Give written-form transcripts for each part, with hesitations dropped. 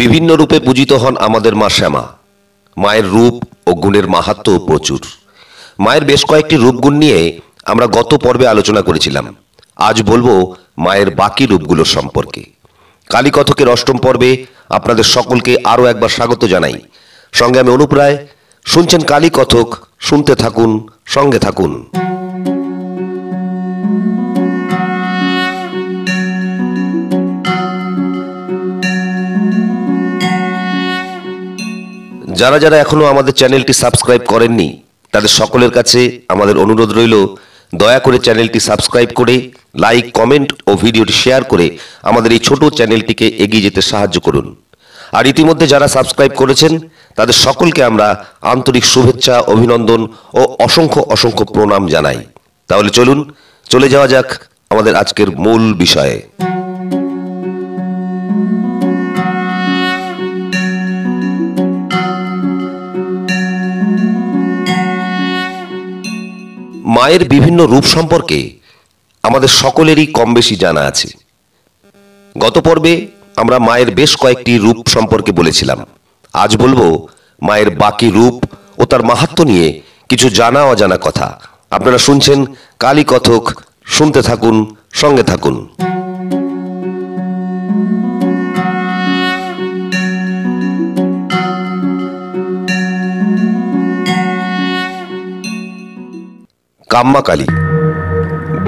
বিভিন্ন রূপে পূজিত হন আমাদের মা শ্যামা। মায়ের রূপ ও গুণের মাহাত্ম্য প্রচুর। মায়ের বেশ কয়েকটি রূপগুণ নিয়ে আমরা গত পর্বে আলোচনা করেছিলাম। আজ বলবো মায়ের বাকি রূপগুলোর সম্পর্কে। কালীকথকের অষ্টম পর্বে আপনাদের সকলকে আরও একবার স্বাগত জানাই। সঙ্গে আমি অনুপ রায়। শুনছেন কালীকথক, শুনতে থাকুন, সঙ্গে থাকুন। যারা যারা এখনো আমাদের চ্যানেলটি সাবস্ক্রাইব করেননি তাদের সকলের কাছে আমাদের অনুরোধ রইল, দয়া করে চ্যানেলটি সাবস্ক্রাইব করে লাইক, কমেন্ট ও ভিডিওটি শেয়ার করে আমাদের এই ছোট চ্যানেলটিকে এগিয়ে যেতে সাহায্য করুন। আর ইতিমধ্যে যারা সাবস্ক্রাইব করেছেন তাদের সকলকে আমরা আন্তরিক শুভেচ্ছা, অভিনন্দন ও অসংখ্য অসংখ্য প্রণাম জানাই। তাহলে চলুন চলে যাওয়া যাক আমাদের আজকের মূল বিষয়ে। মায়ের বিভিন্ন রূপ সম্পর্কে আমাদের সকলেরই কম বেশি জানা আছে। গত পর্বে আমরা মায়ের বেশ কয়েকটি রূপ সম্পর্কে বলেছিলাম। আজ বলবো মায়ের বাকি রূপ ও তার মাহাত্ম্য নিয়ে কিছু জানা অজানা কথা। আপনারা শুনছেন কালীকথক, শুনতে থাকুন, সঙ্গে থাকুন। কাম্মা কালী।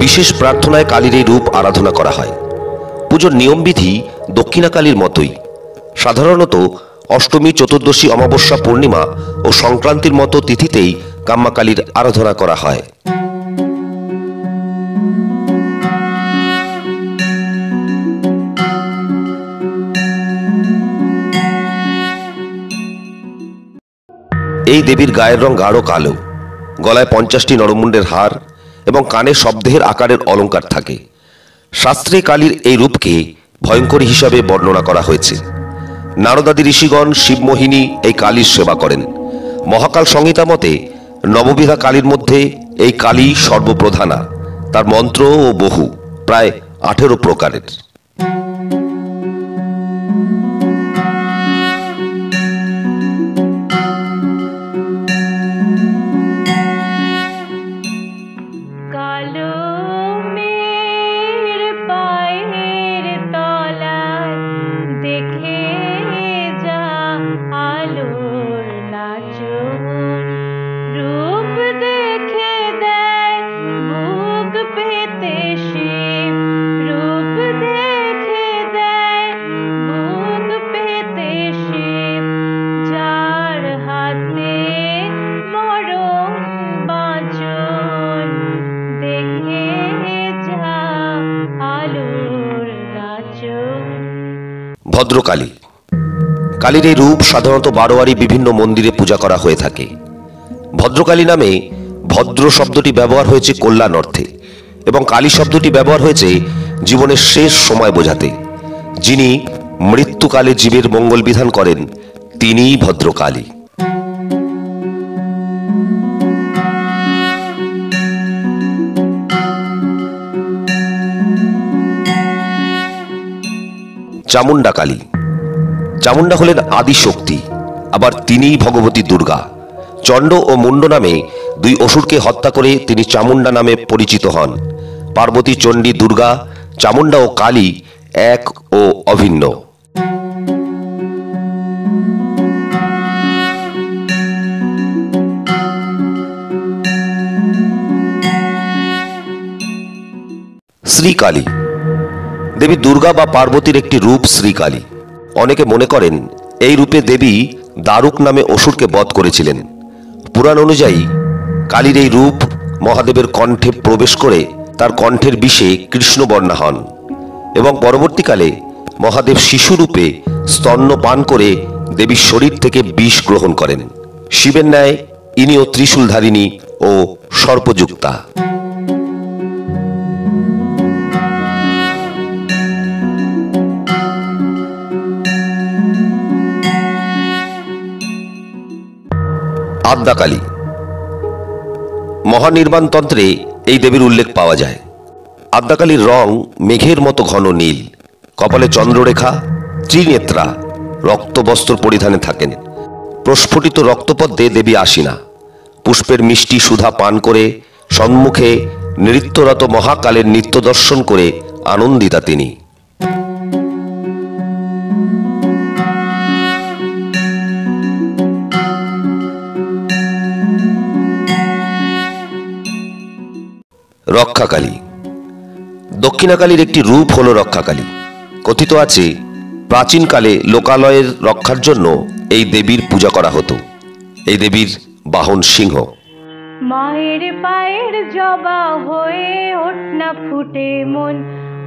বিশেষ প্রার্থনায় কালীর এই রূপ আরাধনা করা হয়। পুজোর নিয়মবিধি দক্ষিণা কালীর মতোই। সাধারণত অষ্টমী, চতুর্দশী, অমাবস্যা, পূর্ণিমা ও সংক্রান্তির মতো তিথিতেই কাম্মা কালীর আরাধনা করা হয়। এই দেবীর গায়ের রং গাঢ় কালো। গলায় 50টি নরমুণ্ডের হার এবং কানে শব্দের আকারের অলঙ্কার থাকে। শাস্ত্রে কালীর এই রূপকে ভয়ঙ্করী হিসাবে বর্ণনা করা হয়েছে। নারদাদি ঋষিগণ শিবমোহিনী এই কালীর সেবা করেন। মহাকাল সংহিতা মতে নববিধা কালীর মধ্যে এই কালী সর্বপ্রধানা। তার মন্ত্র ও বহু, প্রায় 18 প্রকারের। ভদ্রকালী। কালীর এই রূপ সাধারণত বারোয়ারি বিভিন্ন মন্দিরে পূজা করা হয়ে থাকে। ভদ্রকালী নামে ভদ্র শব্দটি ব্যবহার হয়েছে কল্যাণ অর্থে এবং কালী শব্দটি ব্যবহার হয়েছে জীবনের শেষ সময় বোঝাতে। যিনি মৃত্যুকালে জীবের মঙ্গল বিধান করেন তিনিই ভদ্রকালী। চামুণ্ডা কালী। চামুণ্ডা হলেন আদি শক্তি, আবার তিনিই ভগবতী দুর্গা। চণ্ড ও মুণ্ড নামে দুই অসুরকে হত্যা করে তিনি চামুণ্ডা নামে পরিচিত হন। পার্বতী, চণ্ডী, দুর্গা, চামুণ্ডা ও কালী এক ও অভিন্ন। শ্রীকালী। দেবী দুর্গা বা পার্বতীর একটি রূপ শ্রীকালী। অনেকে মনে করেন এই রূপে দেবী দারুক নামে অসুরকে বধ করেছিলেন। পুরাণ অনুযায়ী কালীর এই রূপ মহাদেবের কণ্ঠে প্রবেশ করে তার কণ্ঠের বিষে কৃষ্ণবর্ণা হন এবং পরবর্তীকালে মহাদেব শিশুরূপে স্তন্য পান করে দেবীর শরীর থেকে বিষ গ্রহণ করেন। শিবের ন্যায় ইনিও ত্রিশূলধারিণী ও সর্পযুক্তা। আদ্যাকালী। মহানির্বাণতন্ত্রে এই দেবীর উল্লেখ পাওয়া যায়। আদ্যাকালীর রং মেঘের মতো ঘন নীল, কপালে চন্দ্ররেখা, ত্রিনেত্রা রক্তবস্ত্র পরিধানে থাকেন। প্রস্ফুটিত রক্তপদ্মে দেবী আশীনা। পুষ্পের মিষ্টি সুধা পান করে সম্মুখে নৃত্যরত মহাকালের নিত্য দর্শন করে আনন্দিতা তিনি। রক্ষাকালী। দক্ষিণাকালীর একটি রূপ হল রক্ষাকালী। কথিত আছে প্রাচীনকালে লোকালয়ের রক্ষার জন্য এই দেবীর পূজা করা হতো। এই দেবীর বাহন সিংহ। মায়ের পায়ের জবা হয়ে ওঠ না ফুটে মন,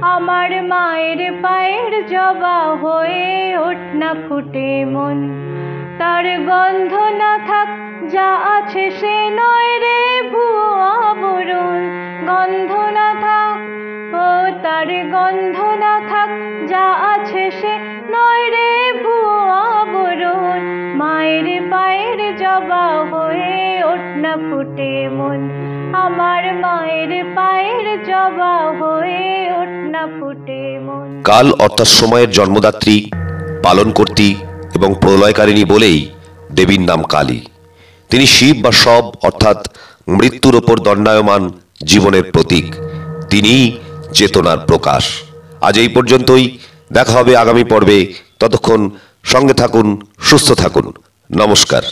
আমার মায়ের পায়ের জবা হয়ে ওঠ না ফুটে মন। তার গন্ধ না থাক যা আছে সে নয় রে ভুয়া আবরণ, গন্ধ না থাক ও তার গন্ধ না থাক যা আছে সে নয় রে ভুয়া আবরণ। মায়ের পায়ের জবা হয়ে ওঠ না ফুটে মন, আমার মায়ের পায়ের জবা হয়ে ওঠ না ফুটে মন। কাল অর্থাৎ সময়ের জন্মদাত্রী, পালনকর্ত্রী এবং প্রলয়কারিণী বলেই দেবীর নাম কালী। তিনি শিব বা শব অর্থাৎ মৃত্যুর ওপর দণ্ডায়মান জীবনের প্রতীক। তিনিই চেতনার প্রকাশ। আজ এই পর্যন্তই, দেখা হবে আগামী পর্বে। ততক্ষণ সঙ্গে থাকুন, সুস্থ থাকুন। নমস্কার।